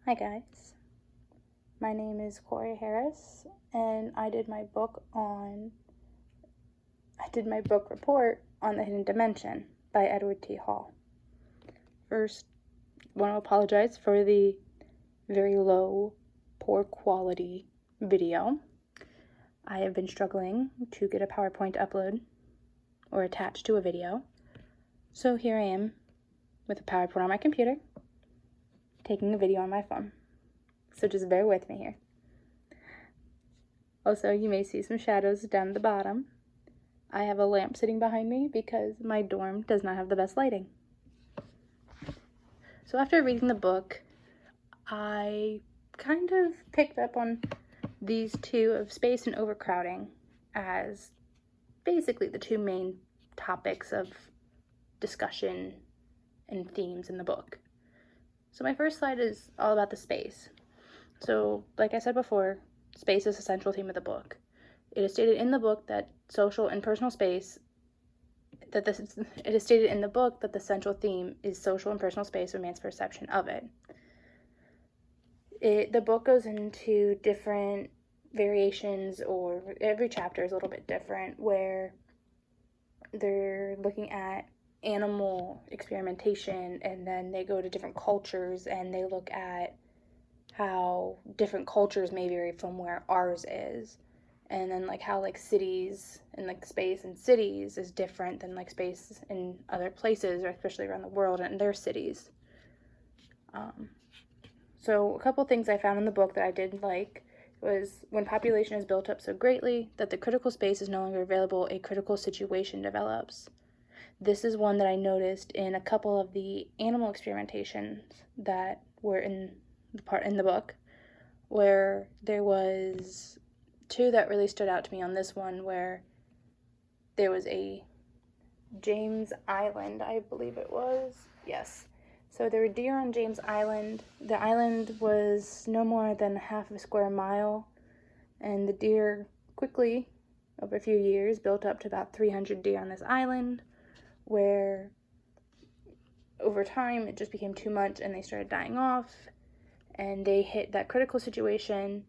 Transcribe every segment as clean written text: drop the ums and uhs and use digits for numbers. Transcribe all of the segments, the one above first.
Hi guys, my name is Corey Harris, and I did my book report on The Hidden Dimension by Edward T. Hall. First, I want to apologize for the very low, poor quality video. I have been struggling to get a PowerPoint to upload or attach to a video, so here I am with a PowerPoint on my computer, taking a video on my phone. So just bear with me here. Also, you may see some shadows down at the bottom. I have a lamp sitting behind me because my dorm does not have the best lighting. So after reading the book, I kind of picked up on these two of space and overcrowding as basically the two main topics of discussion and themes in the book. So my first slide is all about the space. So, like I said before, space is a central theme of the book. It is stated in the book that it is stated in the book that the central theme is social and personal space and man's perception of it. The book goes into different variations, or every chapter is a little bit different, where they're looking at animal experimentation, and then they go to different cultures and they look at how different cultures may vary from where ours is, and then like how like cities and like space in cities is different than like space in other places, or especially around the world and their cities. So a couple things I found in the book that I did like was, when population is built up so greatly that the critical space is no longer available, a critical situation develops. This is one that I noticed in a couple of the animal experimentations that were in the book, where there was two that really stood out to me on this one, where there was a James Island, I believe it was. Yes. So there were deer on James Island. The island was no more than half of a square mile, and the deer quickly, over a few years, built up to about 300 deer on this island, where over time it just became too much and they started dying off. And they hit that critical situation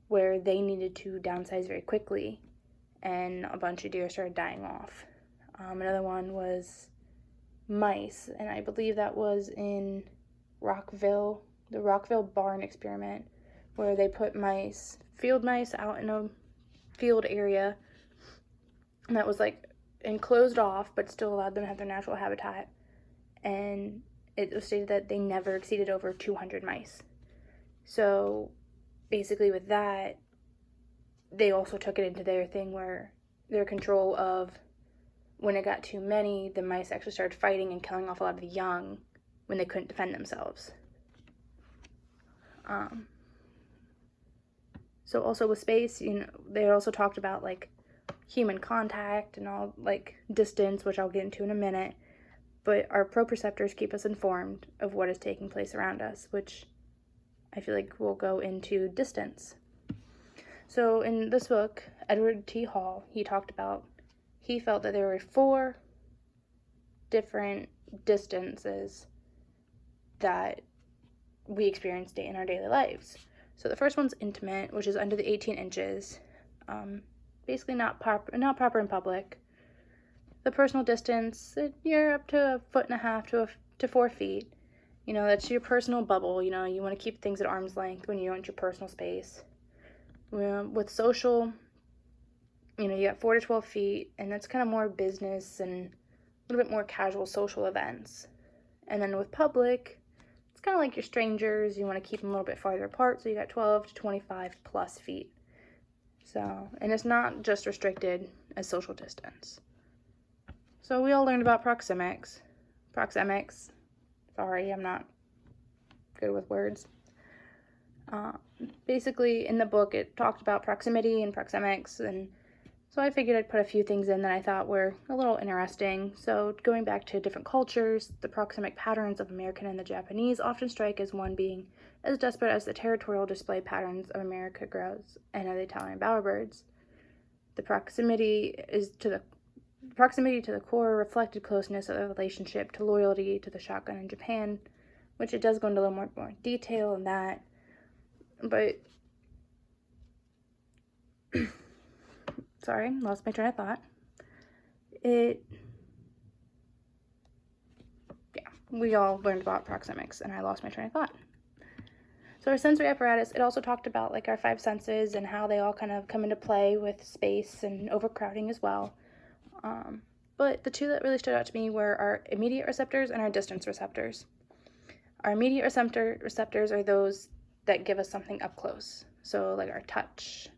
where they needed to downsize very quickly, and a bunch of deer started dying off. Another one was mice, and I believe that was in Rockville, the Rockville barn experiment, where they put field mice out in a field area that was like enclosed off, but still allowed them to have their natural habitat. And it was stated that they never exceeded over 200 mice. So basically with that, they also took it into their thing where their control of, when it got too many, the mice actually started fighting and killing off a lot of the young when they couldn't defend themselves. So also with space, they also talked about like human contact and all, like distance, which I'll get into in a minute. But our proprioceptors keep us informed of what is taking place around us, which I feel like we'll go into distance. So in this book, Edward T. Hall, he felt that there were 4 different distances that we experience in our daily lives. So the first one's intimate, which is under the 18 inches, basically not proper in public. The personal distance, you're up to 1.5 to 4 feet. That's your personal bubble. You want to keep things at arm's length when you want your personal space. With social, you got 4 to 12 feet, and that's kind of more business and a little bit more casual social events. And then with public, it's kind of like your strangers. You want to keep them a little bit farther apart, so you got 12 to 25 plus feet. So, and it's not just restricted as social distance. So we all learned about proxemics. Sorry, I'm not good with words. Basically, in the book, it talked about proximity and proxemics, and so I figured I'd put a few things in that I thought were a little interesting. So going back to different cultures, the proxemic patterns of American and the Japanese often strike as one being as desperate as the territorial display patterns of America grouse and of the Italian bowerbirds. The proximity to the core reflected closeness of the relationship to loyalty to the shotgun in Japan, which it does go into a little more detail in that. But, sorry, lost my train of thought. We all learned about proxemics, and I lost my train of thought. So our sensory apparatus, it also talked about like our five senses and how they all kind of come into play with space and overcrowding as well. But the two that really stood out to me were our immediate receptors and our distance receptors. Our immediate receptors are those that give us something up close. So like our touch.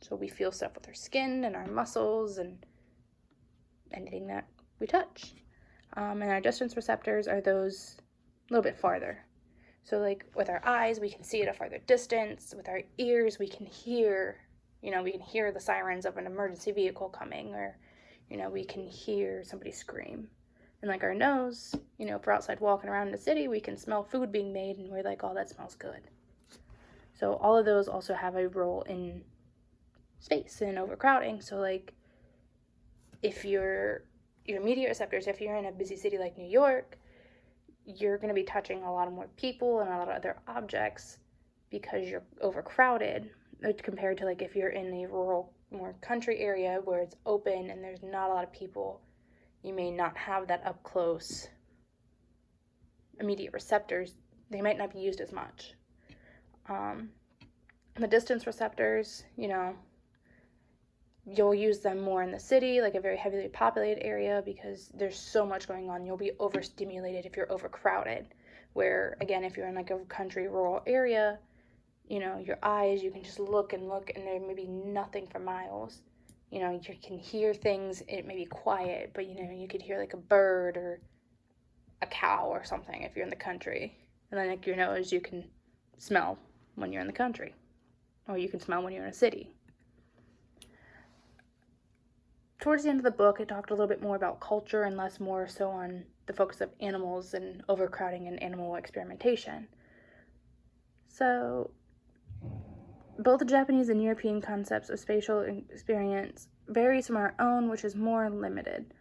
So we feel stuff with our skin and our muscles and anything that we touch. And our distance receptors are those a little bit farther. So like with our eyes, we can see at a farther distance. With our ears, we can hear, we can hear the sirens of an emergency vehicle coming, or, we can hear somebody scream. And like our nose, if we're outside walking around in the city, we can smell food being made and we're like, oh, that smells good. So all of those also have a role in space and overcrowding. So like if your immediate receptors, if you're in a busy city like New York, you're going to be touching a lot more people and a lot of other objects because you're overcrowded compared to like if you're in a rural, more country area where it's open and there's not a lot of people. You may not have that up close immediate receptors. They might not be used as much. The distance receptors, you'll use them more in the city, like a very heavily populated area, because there's so much going on. You'll be overstimulated if you're overcrowded. Where, again, if you're in like a country, rural area, your eyes, you can just look, and there may be nothing for miles. You can hear things, it may be quiet, but, you could hear like a bird or a cow or something if you're in the country. And then like your nose, you can smell when you're in the country. Or you can smell when you're in a city. Towards the end of the book, it talked a little bit more about culture and less more so on the focus of animals and overcrowding and animal experimentation. So, both the Japanese and European concepts of spatial experience varies from our own, which is more limited.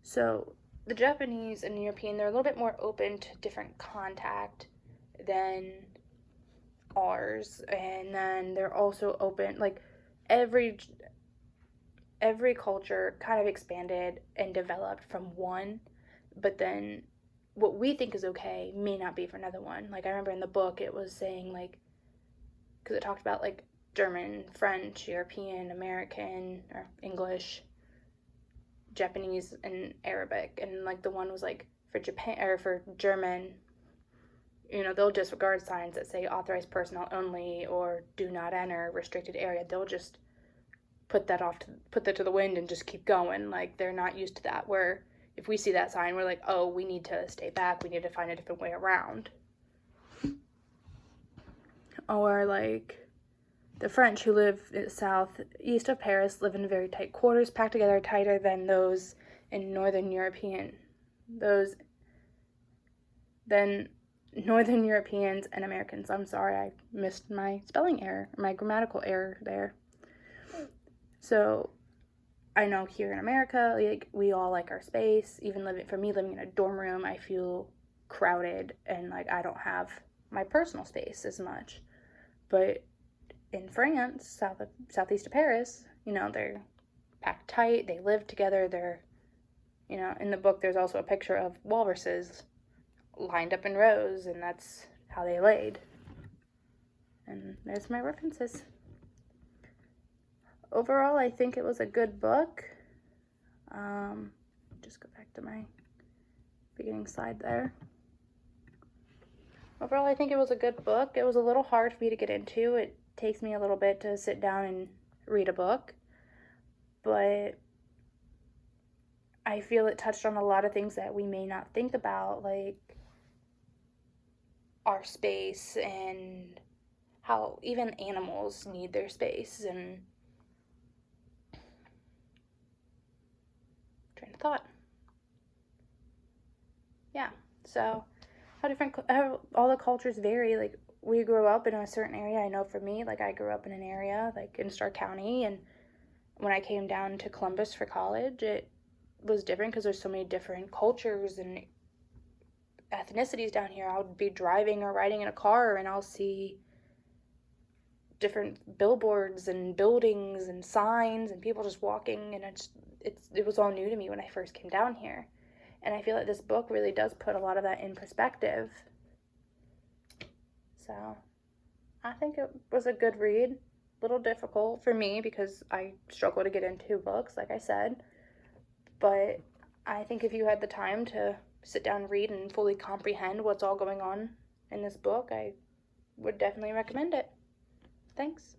So, the Japanese and European, they're a little bit more open to different contact than ours, and then they're also open, like, every culture kind of expanded and developed from one, but then what we think is okay may not be for another one. Like I remember in the book it was saying like, because it talked about like German, French, European, American, or English, Japanese, and Arabic, and like the one was like for Japan or for German, they'll disregard signs that say authorized personnel only or do not enter restricted area. They'll just put that to the wind and just keep going. Like they're not used to that, where if we see that sign, we're like, oh, we need to stay back, we need to find a different way around. Or like the French, who live southeast of Paris, live in very tight quarters, packed together tighter than those in Northern Europeans and Americans. I'm sorry, I missed my spelling error, my grammatical error there. So I know here in America, like we all like our space. Even living in a dorm room, I feel crowded and like I don't have my personal space as much. But in France, southeast of Paris, they're packed tight. They live together. They're, in the book, there's also a picture of walruses lined up in rows, and that's how they laid. And there's my references. Overall, I think it was a good book. Just go back to my beginning slide there. Overall, I think it was a good book. It was a little hard for me to get into. It takes me a little bit to sit down and read a book. But I feel it touched on a lot of things that we may not think about, like our space and how even animals need their space, and train of thought. Yeah, so how all the cultures vary. Like we grew up in a certain area. I know for me, like I grew up in an area like in Stark County, and when I came down to Columbus for college, it was different because there's so many different cultures and ethnicities down here. I would be driving or riding in a car and I'll see different billboards and buildings and signs and people just walking, and it was all new to me when I first came down here. And I feel like this book really does put a lot of that in perspective. So I think it was a good read. A little difficult for me because I struggle to get into books, like I said. But I think if you had the time to sit down and read and fully comprehend what's all going on in this book, I would definitely recommend it. Thanks.